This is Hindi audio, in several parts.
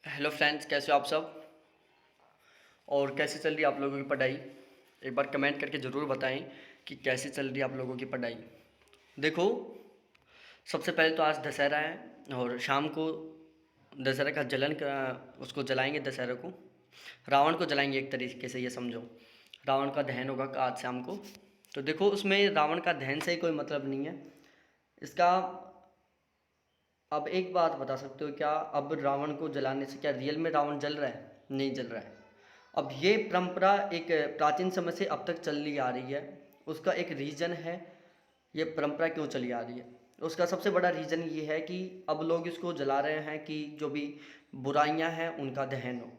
हेलो फ्रेंड्स, कैसे हो आप सब और कैसे चल रही है आप लोगों की पढ़ाई। एक बार कमेंट करके ज़रूर बताएं कि कैसे चल रही है आप लोगों की पढ़ाई। देखो, सबसे पहले तो आज दशहरा है और शाम को दशहरा का जलन का उसको जलाएंगे। दशहरा को रावण को जलाएंगे, एक तरीके से ये समझो। रावण का दहन होगा आज शाम को। तो देखो, उसमें रावण का दहन से ही कोई मतलब नहीं है इसका। अब एक बात बता सकते हो क्या, अब रावण को जलाने से क्या रियल में रावण जल रहा है? नहीं जल रहा है। अब ये परंपरा एक प्राचीन समय से अब तक चली आ रही है। उसका एक रीज़न है, ये परंपरा क्यों चली आ रही है। उसका सबसे बड़ा रीज़न ये है कि अब लोग इसको जला रहे हैं कि जो भी बुराइयां हैं उनका दहन हो।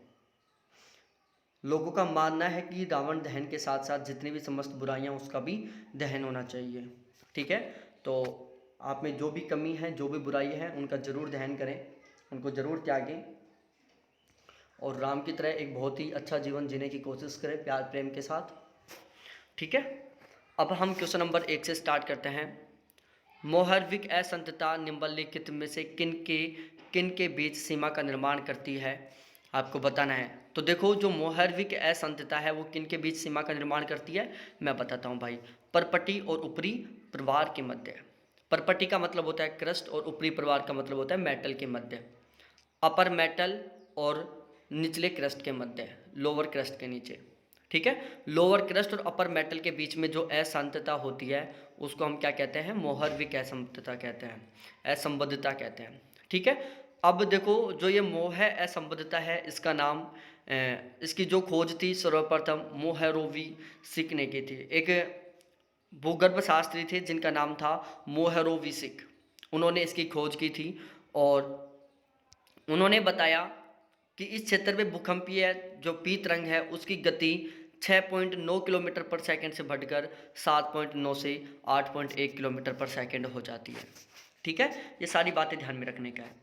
लोगों का मानना है कि रावण दहन के साथ साथ जितनी भी समस्त बुराइयां उसका भी दहन होना चाहिए। ठीक है, तो आप में जो भी कमी है, जो भी बुराई है, उनका ज़रूर दहन करें, उनको ज़रूर त्यागें और राम की तरह एक बहुत ही अच्छा जीवन जीने की कोशिश करें प्यार प्रेम के साथ। ठीक है, अब हम क्वेश्चन नंबर 1 से स्टार्ट करते हैं। मोहरविक असंतता निम्नलिखित में से किन के बीच सीमा का निर्माण करती है, आपको बताना है। तो देखो, जो मोहरविक असंतता है वो किन के बीच सीमा का निर्माण करती है, मैं बताता हूँ भाई। परपटी और ऊपरी प्रवार के मध्य। परपटी का मतलब होता है क्रस्ट और ऊपरी प्रवार का मतलब होता है मेटल के मध्य। अपर मेटल और निचले क्रस्ट के मध्य, लोअर क्रस्ट के नीचे। ठीक है, लोअर क्रस्ट और अपर मेटल के बीच में जो असंतता होती है उसको हम क्या कहते हैं? मोहरविक असंतता कहते हैं, असंबद्धता कहते हैं। ठीक है, अब देखो, जो ये मोह असंबद्धता है इसका नाम इसकी जो खोज थी सर्वप्रथम मोहरोविसिक ने की थी। एक भूगर्भ शास्त्री थे जिनका नाम था मोहरोविसिक। उन्होंने इसकी खोज की थी और उन्होंने बताया कि इस क्षेत्र में भूकंपीय जो पी तरंग है उसकी गति 6.9 किलोमीटर पर सेकंड से बढ़कर 7.9 से 8.1 किलोमीटर पर सेकंड हो जाती है। ठीक है, ये सारी बातें ध्यान में रखने का है।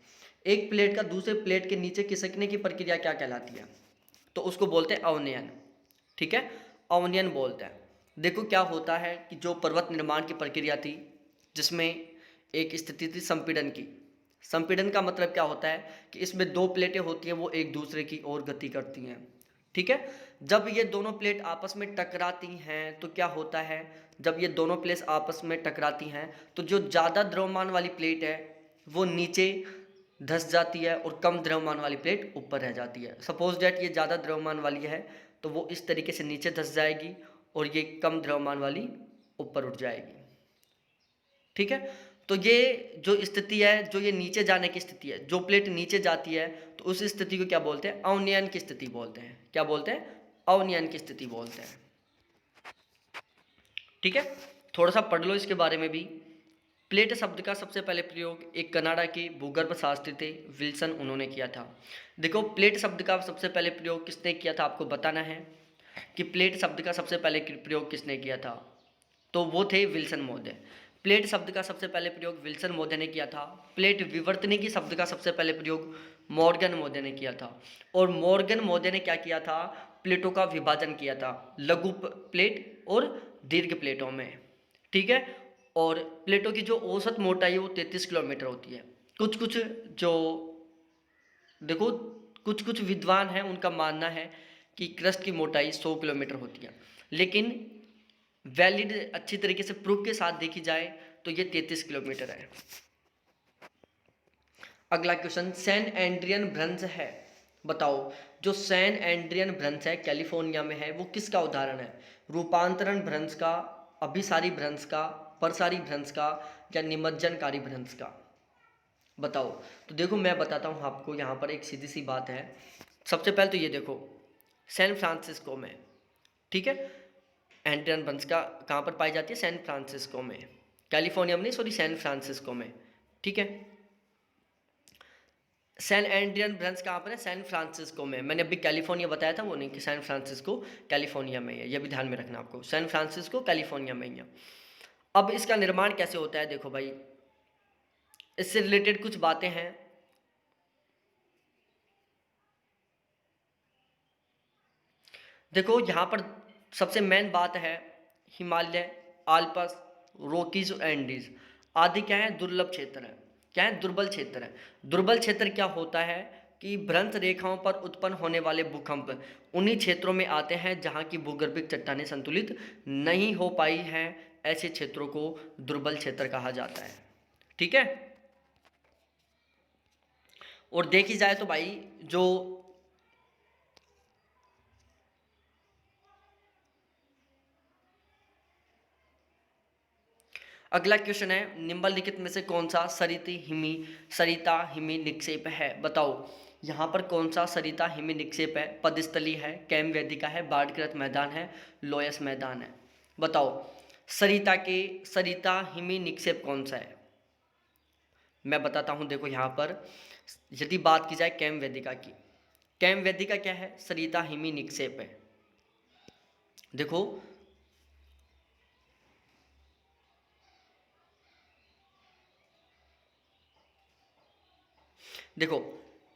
एक प्लेट का दूसरे प्लेट के नीचे खिसकने की प्रक्रिया क्या कहलाती है? तो उसको बोलते हैं अवनयन। ठीक है, अवनयन बोलते हैं। देखो क्या होता है कि जो पर्वत निर्माण की प्रक्रिया थी जिसमें एक स्थिति थी संपीड़न की। संपीड़न का मतलब क्या होता है कि इसमें दो प्लेटें होती हैं, वो एक दूसरे की ओर गति करती हैं। ठीक है, जब ये दोनों प्लेट आपस में टकराती हैं तो क्या होता है? जब ये दोनों प्लेट आपस में टकराती हैं तो जो ज़्यादा द्रव्यमान वाली प्लेट है वो नीचे धंस जाती है और कम द्रव्यमान वाली प्लेट ऊपर रह जाती है। सपोज डैट ये ज़्यादा द्रव्यमान वाली है तो वो इस तरीके से नीचे धंस जाएगी और ये कम द्रव्यमान वाली ऊपर उठ जाएगी। ठीक है, तो ये जो स्थिति है, जो ये नीचे जाने की स्थिति है, जो प्लेट नीचे जाती है तो उस स्थिति को क्या बोलते हैं? अवनयन की स्थिति बोलते हैं। क्या बोलते हैं? अवनयन की स्थिति बोलते हैं। ठीक है, थोड़ा सा पढ़ लो इसके बारे में भी। प्लेट शब्द का सबसे पहले प्रयोग एक कनाडा के भूगर्भ शास्त्री थे विल्सन, उन्होंने किया था। देखो, प्लेट शब्द का सबसे पहले प्रयोग किसने किया था, आपको बताना है कि प्लेट शब्द का सबसे पहले प्रयोग किसने किया था। तो वो थे विल्सन महोदय। प्लेट शब्द का सबसे पहले प्रयोग विल्सन महोदय ने किया था। प्लेट विवर्तनी की शब्द का सबसे पहले प्रयोग मॉर्गन महोदय ने किया था। और मॉर्गन महोदय ने क्या किया था? प्लेटों का विभाजन किया था लघु प्लेट और दीर्घ प्लेटों में। ठीक है, और प्लेटों की जो औसत मोटाई है वो 33 किलोमीटर होती है। कुछ कुछ जो देखो, कुछ कुछ विद्वान हैं उनका मानना है कि क्रस्ट की मोटाई 100 किलोमीटर होती है, लेकिन वैलिड अच्छी तरीके से प्रूफ के साथ देखी जाए तो ये 33 किलोमीटर है। अगला क्वेश्चन, सैन एंड्रियन भ्रंश है। बताओ, जो सैन एंड्रियन भ्रंश है कैलिफोर्निया में है वो किसका उदाहरण है? रूपांतरण भ्रंश का, अभिसारी भ्रंश का, परसारी भ्रंश का या निमज्जनकारी भ्रंश का? बताओ। तो देखो, मैं बताता हूँ आपको, यहाँ पर एक सीधी सी बात है। सबसे पहले तो ये देखो, सैन फ्रांसिस्को में, ठीक है, एंड्रियन भ्रंश का कहाँ पर पाई जाती है? सैन फ्रांसिस्को में, कैलिफोर्निया में नहीं, सॉरी, सैन फ्रांसिस्को में। ठीक है, सैन एंड्रियन भ्रंश कहाँ पर है? सैन फ्रांसिस्को में। मैंने अभी कैलिफोर्निया बताया था, वो नहीं कि सैन फ्रांसिस्को कैलिफोर्निया में है। ये भी ध्यान में रखना आपको, सैन फ्रांसिस्को कैलिफोर्निया में ही है। अब इसका निर्माण कैसे होता है? देखो भाई, इससे रिलेटेड कुछ बातें हैं। देखो, यहाँ पर सबसे मेन बात है हिमालय, आल्पस, रॉकीज और एंडीज आदि क्या है? दुर्लभ क्षेत्र है। क्या है? दुर्बल क्षेत्र है। दुर्बल क्षेत्र क्या होता है? कि भ्रंश रेखाओं पर उत्पन्न होने वाले भूकंप उन्हीं क्षेत्रों में आते हैं जहां की भूगर्भिक चट्टानें संतुलित नहीं हो पाई हैं। ऐसे क्षेत्रों को दुर्बल क्षेत्र कहा जाता है। ठीक है। और देखी जाए तो भाई जो अगला क्वेश्चन है, निम्नलिखित में से कौन सा सरिता हिमी निक्षेप है? बताओ यहाँ पर कौन सा सरिता हिमी निक्षेप है? पदस्थली है, कैम वेदिका है, बाढ़कृत मैदान है, लोयस मैदान है। बताओ सरिता हिमी निक्षेप कौन सा है? मैं बताता हूँ। देखो यहाँ पर यदि बात की जाए कैम वेदिका की, कैम वेदिका क्या है? सरिता हिमी निक्षेप है। देखो देखो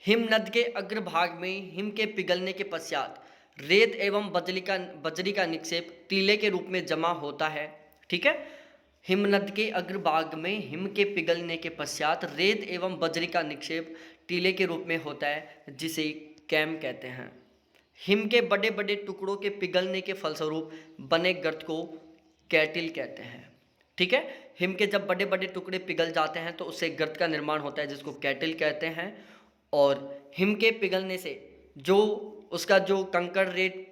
हिमनद के अग्रभाग में हिम के पिघलने के पश्चात रेत एवं बजरी का निक्षेप टीले के रूप में जमा होता है। ठीक है। हिमनद के अग्रभाग में हिम के पिघलने के पश्चात रेत एवं बजरी का निक्षेप टीले के रूप में होता है, जिसे कैम कहते हैं। हिम के बड़े बड़े टुकड़ों के पिघलने के फलस्वरूप बने गर्त को कैटिल कहते हैं। ठीक है। हिम के जब बड़े बड़े टुकड़े पिघल जाते हैं तो उससे गर्त का निर्माण होता है, जिसको कैटिल कहते हैं। और हिम के पिघलने से जो उसका जो कंकड़ रेत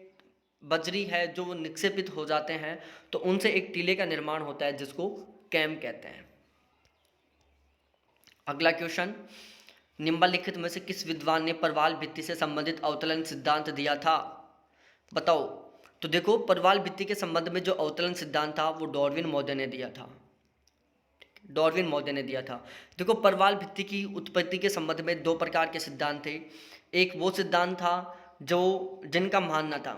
बजरी है जो वो निक्षेपित हो जाते हैं, तो उनसे एक टीले का निर्माण होता है, जिसको कैम कहते हैं। अगला क्वेश्चन, निम्नलिखित में से किस विद्वान ने परवाल भित्ति से संबंधित अवतलन सिद्धांत दिया था? बताओ। तो देखो परवाल भित्ति के संबंध में जो अवतलन सिद्धांत था वो डार्विन महोदय ने दिया था। डार्विन महोदय ने दिया था। देखो परवाल भित्ति की उत्पत्ति के संबंध में दो प्रकार के सिद्धांत थे। एक वो सिद्धांत था जो जिनका मानना था,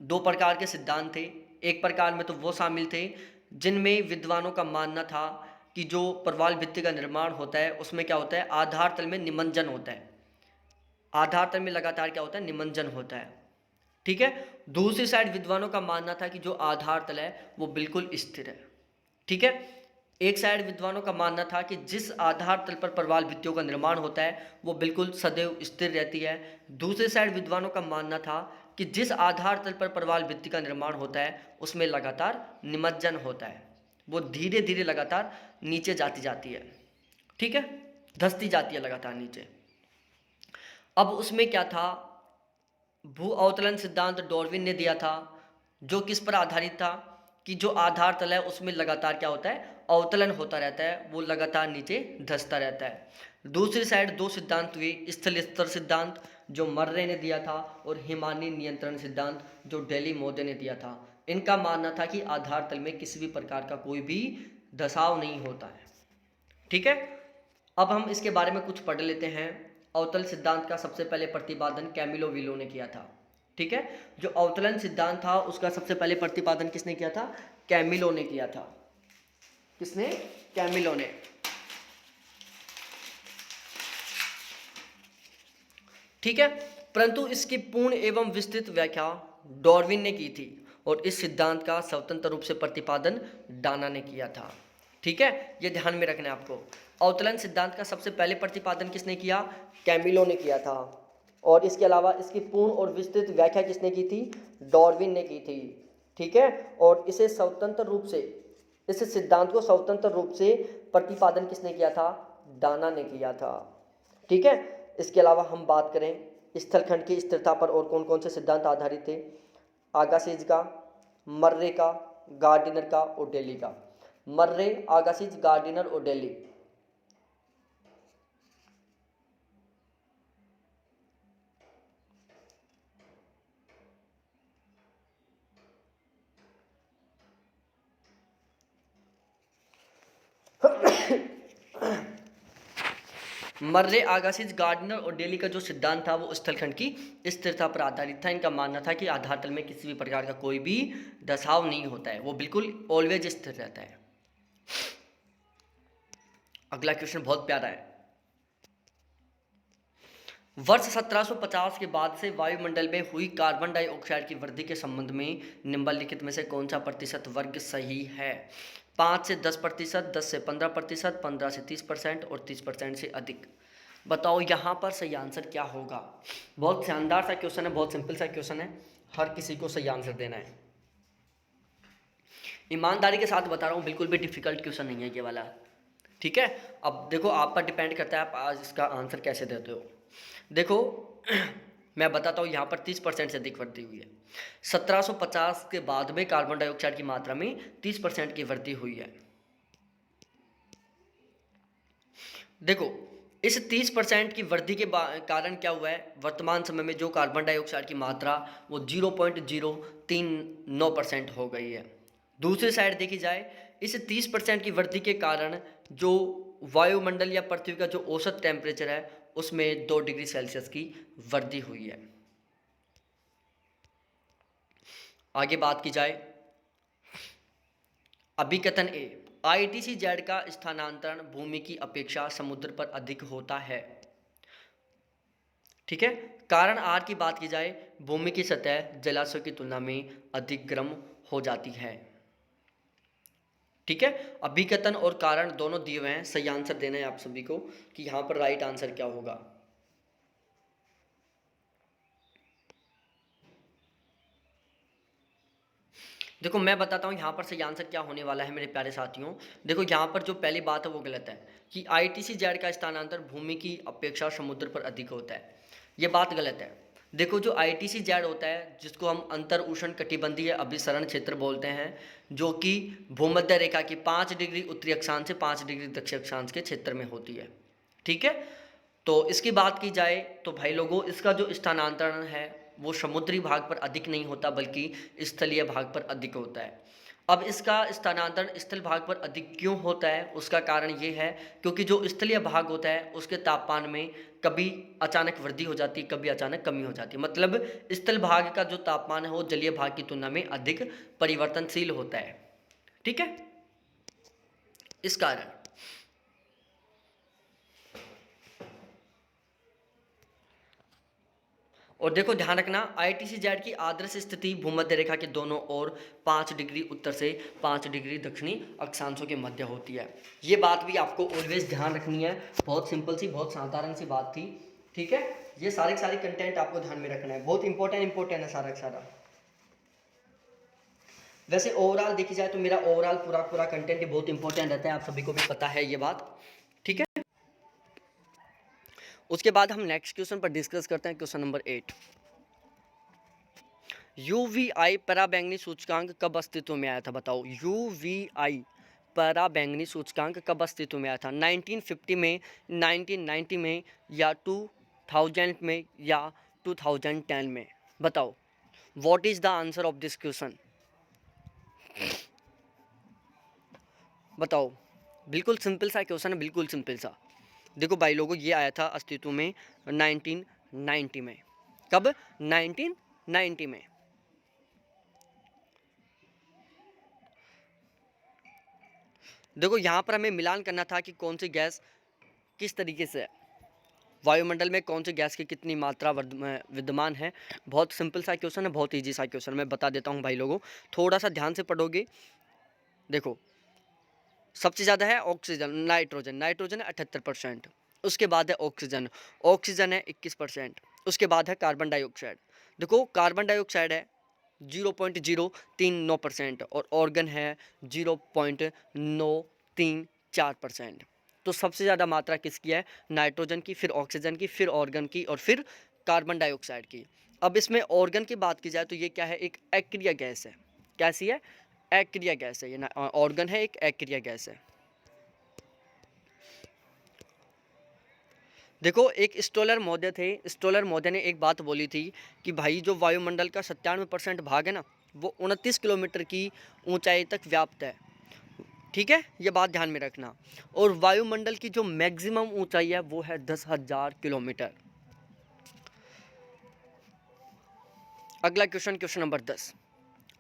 दो प्रकार के सिद्धांत थे। एक प्रकार में तो वो शामिल थे जिनमें विद्वानों का मानना था कि जो परवाल भित्ति का निर्माण होता है उसमें क्या होता है, आधार तल में निमज्जन होता है। आधार तल में लगातार क्या होता है, निमज्जन होता है। ठीक है। दूसरी साइड विद्वानों का मानना था कि जो आधार तल है वो बिल्कुल स्थिर है। ठीक है। एक साइड विद्वानों का मानना था कि जिस आधार तल पर परवाल भित्तियों का निर्माण होता है वो बिल्कुल सदैव स्थिर रहती है। दूसरे साइड विद्वानों का मानना था कि जिस आधार तल पर परवाल भित्ति का निर्माण होता है उसमें लगातार निमज्जन होता है, वो धीरे धीरे लगातार नीचे जाती है। ठीक है, धंसती जाती है लगातार नीचे। अब उसमें क्या था, भू अवतलन सिद्धांत डार्विन ने दिया था, जो किस पर आधारित था कि जो आधार तल है उसमें लगातार क्या होता है, अवतलन होता रहता है, वो लगातार नीचे धंसता रहता है। दूसरी साइड दो सिद्धांत हुए, स्थल स्तर सिद्धांत जो मर्रे ने दिया था और हिमानी नियंत्रण सिद्धांत जो डेली महोदय ने दिया था। इनका मानना था कि आधार तल में किसी भी प्रकार का कोई भी धसाव नहीं होता है। ठीक है। अब हम इसके बारे में कुछ पढ़ लेते हैं। अवतल सिद्धांत का सबसे पहले प्रतिपादन कैमिलो विलो ने किया था। ठीक है। जो अवतलन सिद्धांत था उसका सबसे पहले प्रतिपादन किसने किया था, कैमिलो ने किया था। किसने, कैमिलो ने। ठीक है। परंतु इसकी पूर्ण एवं विस्तृत व्याख्या डार्विन ने की थी और इस सिद्धांत का स्वतंत्र रूप से प्रतिपादन डाना ने किया था। ठीक है, ये ध्यान में रखना है आपको। अवतलन सिद्धांत का सबसे पहले प्रतिपादन किसने किया, कैमिलो ने किया था। और इसके अलावा इसकी पूर्ण और विस्तृत व्याख्या किसने की थी, डार्विन ने की थी। ठीक है। और इसे स्वतंत्र रूप से, इस सिद्धांत को स्वतंत्र रूप से प्रतिपादन किसने किया था, डाना ने किया था। ठीक है। इसके अलावा हम बात करें स्थलखंड की स्थिरता पर और कौन कौन से सिद्धांत आधारित थे, आगासिज का, मर्रे का, गार्डिनर का और डेली का। मर्रे, आगासिज, गार्डिनर और डेली। मर्रे, आगासिज, गार्डिनर और डेली का जो सिद्धांत था वो स्थलखंड की स्थिरता पर आधारित था। इनका मानना था कि आधार तल में किसी भी प्रकार का कोई भी धसाव नहीं होता है, वो बिल्कुल ऑलवेज स्थिर रहता है। अगला क्वेश्चन बहुत प्यारा है। वर्ष 1750 के बाद से वायुमंडल में हुई कार्बन डाइऑक्साइड की वृद्धि के संबंध में निम्नलिखित में से कौन सा प्रतिशत वर्ग सही है? 5 से 10%, 10 से 15%, 15 से 30% और 30% से अधिक। बताओ यहाँ पर सही आंसर क्या होगा। बहुत शानदार सा क्वेश्चन है, बहुत सिंपल सा क्वेश्चन है, हर किसी को सही आंसर देना है। ईमानदारी के साथ बता रहा हूँ, बिल्कुल भी डिफिकल्ट क्वेश्चन नहीं है ये वाला, ठीक है। अब देखो आप पर डिपेंड करता है आप आज इसका आंसर कैसे देते हो। देखो मैं बताता हूँ, यहाँ पर 30% से अधिक वृद्धि हुई है। 1750 के बाद में कार्बन डाइऑक्साइड की मात्रा में 30% की वृद्धि हुई है। देखो इस 30% की वृद्धि के कारण क्या हुआ है, वर्तमान समय में जो कार्बन डाइऑक्साइड की मात्रा वो 0.039% हो गई है। दूसरी साइड देखी जाए, इस 30% की वृद्धि के कारण जो वायुमंडल या पृथ्वी का जो औसत टेम्परेचर है उसमें 2 डिग्री सेल्सियस की वृद्धि हुई है। आगे बात की जाए, अभिकथन ए, ITC-Z का स्थानांतरण भूमि की अपेक्षा समुद्र पर अधिक होता है। ठीक है। कारण आर की बात की जाए, भूमि की सतह जलाशय की तुलना में अधिक गर्म हो जाती है। ठीक है, अभिकथन और कारण दोनों दिए हुए हैं, सही आंसर देना है आप सभी को कि यहाँ पर राइट आंसर क्या होगा। देखो मैं बताता हूँ यहाँ पर सही आंसर क्या होने वाला है मेरे प्यारे साथियों। देखो यहाँ पर जो पहली बात है वो गलत है कि ITC-Z का स्थानांतरण भूमि की अपेक्षा समुद्र पर अधिक होता है, ये बात गलत है। देखो जो ITC-Z होता है जिसको हम अंतर उष्ण कटिबंधीय अभिसरण क्षेत्र बोलते हैं, जो कि भूमध्य रेखा की 5 डिग्री उत्तरी अक्षांश से 5 डिग्री दक्षिण अक्षांश के क्षेत्र में होती है। ठीक है, तो इसकी बात की जाए तो भाई लोगों इसका जो स्थानांतरण है वो समुद्री भाग पर अधिक नहीं होता बल्कि स्थलीय भाग पर अधिक होता है। अब इसका स्थानांतरण स्थल भाग पर अधिक क्यों होता है, उसका कारण ये है क्योंकि जो स्थलीय भाग होता है उसके तापमान में कभी अचानक वृद्धि हो जाती है, कभी अचानक कमी हो जाती है। मतलब स्थल भाग का जो तापमान है वो जलीय भाग की तुलना में अधिक परिवर्तनशील होता है। ठीक है, इस कारण और देखो ध्यान रखना, ITC-Z की आदर्श स्थिति भूमध्य रेखा के दोनों ओर 5 डिग्री उत्तर से 5 डिग्री दक्षिणी अक्षांशों के मध्य होती है। ये बात भी आपको ऑलवेज ध्यान रखनी है, बहुत सिंपल सी बहुत साधारण सी बात थी। ठीक है, ये सारे कंटेंट आपको ध्यान में रखना है, बहुत इंपॉर्टेंट है सारा। वैसे ओवरऑल देखी जाए तो मेरा ओवरऑल पूरा कंटेंट बहुत इंपॉर्टेंट रहता है, आप सभी को भी पता है ये बात। ठीक है, उसके बाद हम नेक्स्ट क्वेश्चन पर डिस्कस करते हैं, क्वेश्चन नंबर 8। UVI पराबैंगनी सूचकांक कब अस्तित्व में आया था, बताओ। UVI पराबैंगनी सूचकांक कब अस्तित्व में आया था, 1950 में, 1990 में, या 2000 में, या 2010 में, बताओ। What is the answer of this question, बताओ। बिल्कुल सिंपल सा क्वेश्चन है, बिल्कुल सिंपल सा। देखो भाई लोगों ये आया था अस्तित्व में 1990 में। कब, 1990 में। देखो यहाँ पर हमें मिलान करना था कि कौन सी गैस किस तरीके से वायुमंडल में कौन सी गैस की कितनी मात्रा विद्यमान है। बहुत सिंपल सा क्वेश्चन है, बहुत इजी सा क्वेश्चन, मैं बता देता हूँ भाई लोगों, थोड़ा सा ध्यान से पढ़ोगे। देखो सबसे ज़्यादा है ऑक्सीजन, नाइट्रोजन है 78%, उसके बाद है ऑक्सीजन है 21%, उसके बाद है कार्बन डाइऑक्साइड। देखो कार्बन डाइऑक्साइड है 0.039% और ऑर्गन है 0.934%। तो सबसे ज़्यादा मात्रा किसकी है, नाइट्रोजन की, फिर ऑक्सीजन की, फिर ऑर्गन की, और फिर कार्बन डाइऑक्साइड की। अब इसमें ऑर्गन की बात की जाए तो ये क्या है, एक अक्रिय गैस है। कैसी है, अक्रिय गैस है ये ना, ऑर्गन है एक अक्रिय गैस है। देखो एक स्टोलर महोदय थे, स्टोलर महोदय ने एक बात बोली थी कि भाई जो वायुमंडल का 97% भाग है ना वो 29 किलोमीटर की ऊंचाई तक व्याप्त है। ठीक है, ये बात ध्यान में रखना। और वायुमंडल की जो मैक्सिमम ऊंचाई है वो है 10,000 किलोमीटर। अगला क्वेश्चन, क्वेश्चन नंबर 10।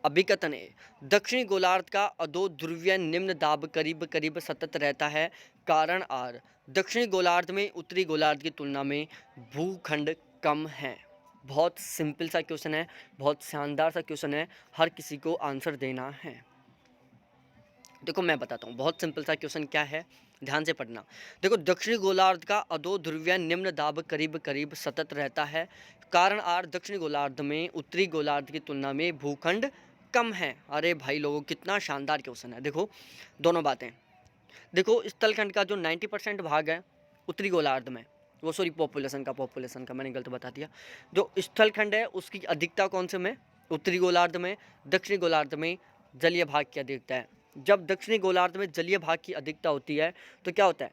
अभिकथन है, दक्षिणी गोलार्ध का अधो ध्रुवीय निम्न दाब करीब करीब सतत रहता है, कारण आर। दक्षिणी गोलार्ध में उत्तरी गोलार्ध की तुलना में भूखंड कम है। बहुत सिंपल सा क्वेश्चन है, बहुत शानदार सा क्वेश्चन है, हर किसी को आंसर देना है। देखो मैं बताता हूँ बहुत सिंपल सा क्वेश्चन क्या है। ध्यान से पढ़ना। देखो, दक्षिणी गोलार्ध का अधो ध्रुवीय निम्न दाब करीब करीब सतत रहता है। कारण आर, दक्षिणी गोलार्ध में उत्तरी गोलार्ध की तुलना में भूखंड कम है। अरे भाई लोगों, कितना शानदार क्वेश्चन है। देखो दोनों बातें। देखो, स्थलखंड का जो 90% भाग है उत्तरी गोलार्ध में, वो सॉरी पॉपुलेशन का मैंने गलत बता दिया। जो स्थलखंड है उसकी अधिकता कौन से में? उत्तरी गोलार्ध में। दक्षिणी गोलार्ध में जलीय भाग की अधिकता है। जब दक्षिणी गोलार्ध में जलीय भाग की अधिकता होती है तो क्या होता है?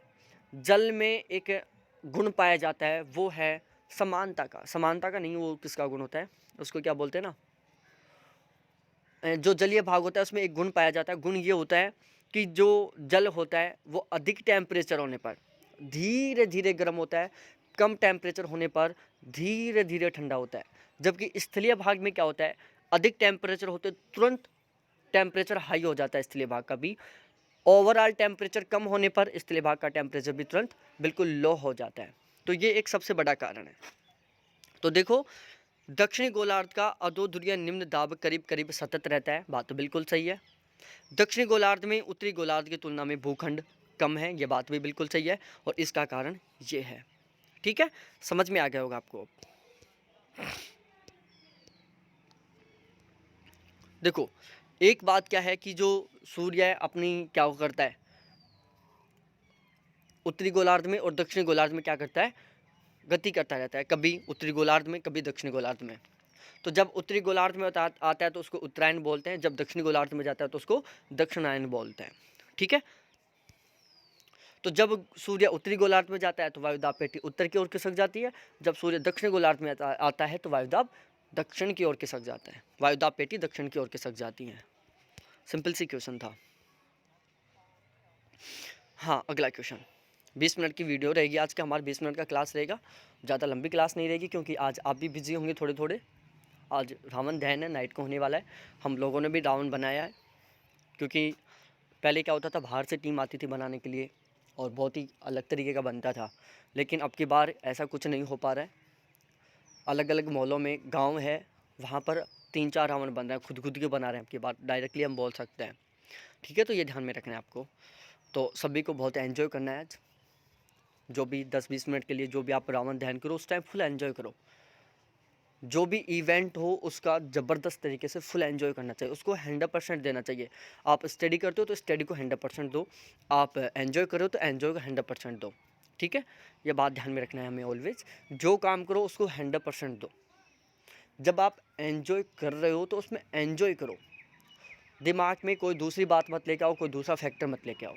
जल में एक गुण पाया जाता है, वो है समानता का। समानता का नहीं, वो किसका गुण होता है, उसको क्या बोलते हैं ना, जो जलीय भाग होता है उसमें एक गुण पाया जाता है। गुण ये होता है कि जो जल होता है वो अधिक टेम्परेचर होने पर धीरे धीरे गर्म होता है, कम टेम्परेचर होने पर धीरे धीरे ठंडा होता है। जबकि स्थलीय भाग में क्या होता है, अधिक टेम्परेचर होते तुरंत टेम्परेचर हाई हो जाता है स्थलीय भाग का भी। ओवरऑल टेम्परेचर कम होने पर स्थलीय भाग का टेम्परेचर भी तुरंत बिल्कुल लो हो जाता है। तो ये एक सबसे बड़ा कारण है। तो देखो, दक्षिणी गोलार्ध का अधो ध्रुवीय निम्न दाब करीब करीब सतत रहता है, बात तो बिल्कुल सही है। दक्षिणी गोलार्ध में उत्तरी गोलार्ध की तुलना में भूखंड कम है, ये बात भी बिल्कुल सही है, और इसका कारण ये है। ठीक है, समझ में आ गया होगा आपको। देखो, एक बात क्या है कि जो सूर्य है अपनी क्या करता है, उत्तरी गोलार्ध में और दक्षिणी गोलार्ध में क्या करता है, गति करता रहता है, कभी उत्तरी गोलार्ध में कभी दक्षिणी गोलार्ध में। तो जब उत्तरी गोलार्ध में आता है तो उसको उत्तरायण बोलते हैं, जब दक्षिणी गोलार्ध में जाता है तो उसको दक्षिणायन बोलते हैं। ठीक है, तो जब सूर्य उत्तरी गोलार्ध में जाता है तो वायुदाब पेटी उत्तर की ओर खिसक जाती है, जब सूर्य दक्षिणी गोलार्ध में आता है तो वायुदाब दक्षिण की ओर खिसक जाता है, वायुदाब पेटी दक्षिण की ओर खिसक जाती है। सिंपल सी क्वेश्चन था। हाँ, अगला क्वेश्चन। 20 मिनट की वीडियो रहेगी आज का, हमारा 20 मिनट का क्लास रहेगा, ज़्यादा लंबी क्लास नहीं रहेगी, क्योंकि आज आप भी बिजी होंगे थोड़े थोड़े। आज रावण दहन है, नाइट को होने वाला है। हम लोगों ने भी रावण बनाया है, क्योंकि पहले क्या होता था, बाहर से टीम आती थी बनाने के लिए और बहुत ही अलग तरीके का बनता था, लेकिन अब की बार ऐसा कुछ नहीं हो पा रहा है। अलग अलग मॉलों में गांव है, वहाँ पर 3-4 रावण बन रहे हैं, खुद खुद के बना रहे हैं अब की बार, डायरेक्टली हम बोल सकते हैं। ठीक है, तो ये ध्यान में रखना है आपको। तो सभी को बहुत एंजॉय करना है आज, जो भी 10-20 मिनट के लिए जो भी आप रावण दहन करो उस टाइम फुल एंजॉय करो। जो भी इवेंट हो उसका ज़बरदस्त तरीके से फुल एंजॉय करना चाहिए, उसको 100% देना चाहिए। आप स्टडी करते हो तो स्टडी को 100% दो, आप एंजॉय करो तो एंजॉय को 100% दो। ठीक है, ये बात ध्यान में रखना है हमें ऑलवेज। जो काम करो उसको 100% दो। जब आप एंजॉय कर रहे हो तो उसमें एंजॉय करो, दिमाग में कोई दूसरी बात मत लेके आओ, कोई दूसरा फैक्टर मत लेके आओ।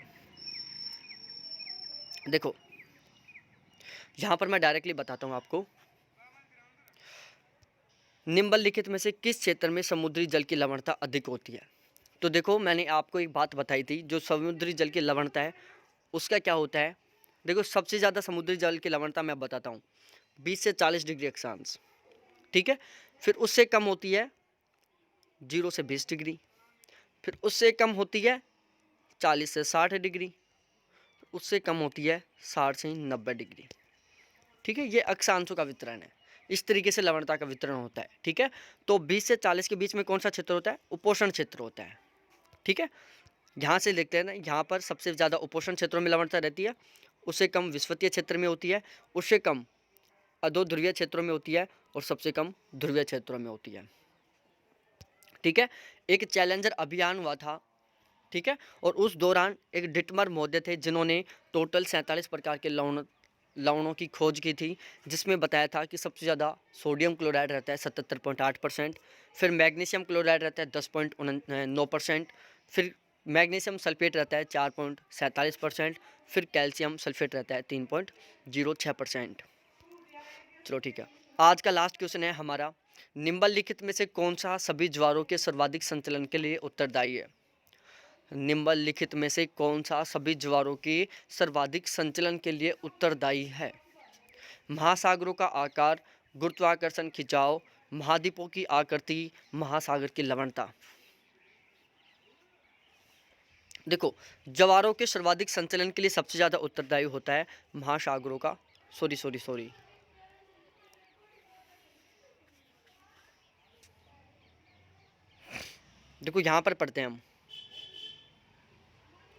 देखो, यहाँ पर मैं डायरेक्टली बताता हूँ आपको, निम्नलिखित में से किस क्षेत्र में समुद्री जल की लवणता अधिक होती है? तो देखो, मैंने आपको एक बात बताई थी, जो समुद्री जल की लवणता है उसका क्या होता है। देखो, सबसे ज़्यादा समुद्री जल की लवणता मैं बताता हूँ, 20 से 40 डिग्री अक्षांश। ठीक है, फिर उससे कम होती है 0 से 20 डिग्री, फिर उससे कम होती है 40 से 60 डिग्री, उससे कम होती है 60 से 90 डिग्री। ठीक है, ये अक्षांशों का वितरण है, इस तरीके से लवणता का वितरण होता है। ठीक है, तो 20 से 40 के बीच में कौन सा क्षेत्र होता है? उपोष्ण क्षेत्र होता है। ठीक है, यहाँ से देखते हैं ना, यहाँ पर सबसे ज़्यादा उपोष्ण क्षेत्रों में लवणता रहती है, उससे कम विषुवतीय क्षेत्र में होती है, उससे कम अधो ध्रुवीय क्षेत्रों में होती है, और सबसे कम ध्रुवीय क्षेत्रों में होती है। ठीक है, एक चैलेंजर अभियान हुआ था। ठीक है, और उस दौरान एक डिटमर महोदय थे जिन्होंने टोटल 47 प्रकार के लवणों की खोज की थी, जिसमें बताया था कि सबसे ज़्यादा सोडियम क्लोराइड रहता है 77.8%, फिर मैग्नीशियम क्लोराइड रहता है 10.9%, फिर मैग्नीशियम सल्फेट रहता है 4.47%, फिर कैल्शियम सल्फेट रहता है 3.06%। चलो ठीक है, आज का लास्ट क्वेश्चन है हमारा, निम्नलिखित में से कौन सा सभी ज्वारों के सर्वाधिक संचलन के लिए उत्तरदायी है? निम्नलिखित में से कौन सा सभी ज्वारों के सर्वाधिक संचलन के लिए उत्तरदायी है? महासागरों का आकार, गुरुत्वाकर्षण खिंचाव, महाद्वीपों की आकृति, महासागर की लवणता। देखो, ज्वारों के सर्वाधिक संचलन के लिए सबसे ज़्यादा उत्तरदायी होता है महासागरों का, सॉरी। देखो, यहाँ पर पढ़ते हैं हम,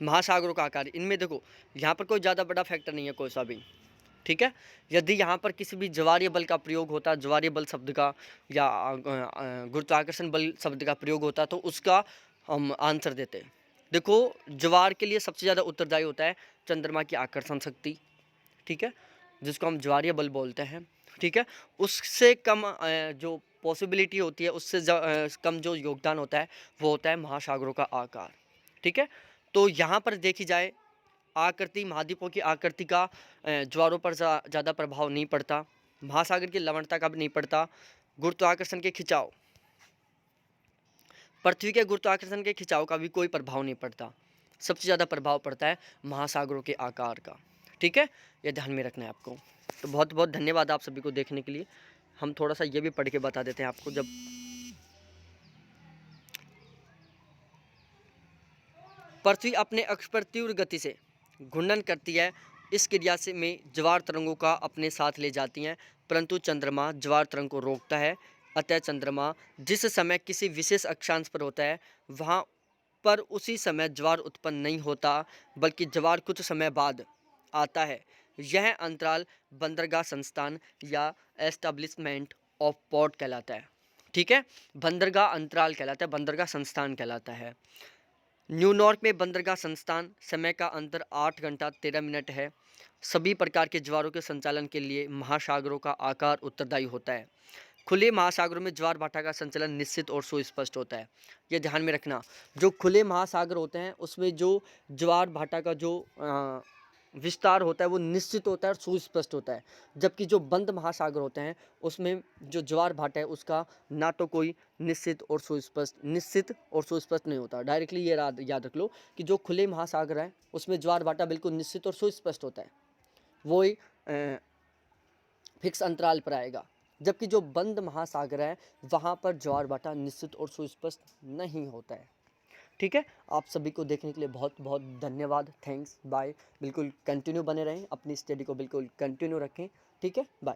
महासागरों का आकार, इनमें देखो यहाँ पर कोई ज़्यादा बड़ा फैक्टर नहीं है कोई सा भी, ठीक है। यदि यहाँ पर किसी भी ज्वारीय बल का प्रयोग होता, ज्वारीय बल शब्द का या गुरुत्वाकर्षण बल शब्द का प्रयोग होता, तो उसका हम आंसर देते। देखो ज्वार के लिए सबसे ज़्यादा उत्तरदायी होता है चंद्रमा की आकर्षण शक्ति, ठीक है, जिसको हम ज्वारीय बल बोलते हैं, ठीक है। उससे कम जो पॉसिबिलिटी होती है, उससे कम जो योगदान होता है वो होता है महासागरों का आकार, ठीक है। तो यहाँ पर देखी जाए आकृति, महाद्वीपों की आकृति का ज्वारों पर ज़्यादा प्रभाव नहीं पड़ता, महासागर की लवणता का भी नहीं पड़ता, गुरुत्वाकर्षण के खिंचाव, पृथ्वी के गुरुत्वाकर्षण के खिंचाव का भी कोई प्रभाव नहीं पड़ता। सबसे ज़्यादा प्रभाव पड़ता है महासागरों के आकार का, ठीक है। यह ध्यान में रखना है आपको। तो बहुत बहुत धन्यवाद आप सभी को देखने के लिए। हम थोड़ा सा ये भी पढ़ के बता देते हैं आपको। जब पृथ्वी अपने अक्ष पर तीव्र गति से घूर्णन करती है, इस क्रिया से में ज्वार तरंगों का अपने साथ ले जाती हैं, परंतु चंद्रमा ज्वार तरंग को रोकता है। अतः चंद्रमा जिस समय किसी विशेष अक्षांश पर होता है वहाँ पर उसी समय ज्वार उत्पन्न नहीं होता, बल्कि ज्वार कुछ समय बाद आता है। यह अंतराल बंदरगाह संस्थान या एस्टेब्लिशमेंट ऑफ पोर्ट कहलाता है, ठीक है। बंदरगाह अंतराल कहलाता है, बंदरगाह संस्थान कहलाता है। न्यूयॉर्क में बंदरगाह संस्थान समय का अंतर 8 घंटा 13 मिनट है। सभी प्रकार के ज्वारों के संचालन के लिए महासागरों का आकार उत्तरदायी होता है। खुले महासागरों में ज्वार भाटा का संचालन निश्चित और सुस्पष्ट होता है। यह ध्यान में रखना, जो खुले महासागर होते हैं उसमें जो ज्वार भाटा का जो विस्तार होता है वो निश्चित होता है और सुस्पष्ट होता है, जबकि जो बंद महासागर होते हैं उसमें जो ज्वार भाटा है उसका ना तो कोई निश्चित और सुस्पष्ट नहीं होता। डायरेक्टली ये याद रख लो कि जो खुले महासागर है उसमें ज्वार भाटा बिल्कुल निश्चित और सुस्पष्ट होता है, वो ही फिक्स अंतराल पर आएगा, जबकि जो बंद महासागर है वहाँ पर ज्वार भाटा निश्चित और सुस्पष्ट नहीं होता है, ठीक है। आप सभी को देखने के लिए बहुत बहुत धन्यवाद, थैंक्स, बाय। बिल्कुल कंटिन्यू बने रहें, अपनी स्टडी को बिल्कुल कंटिन्यू रखें, ठीक है, बाय।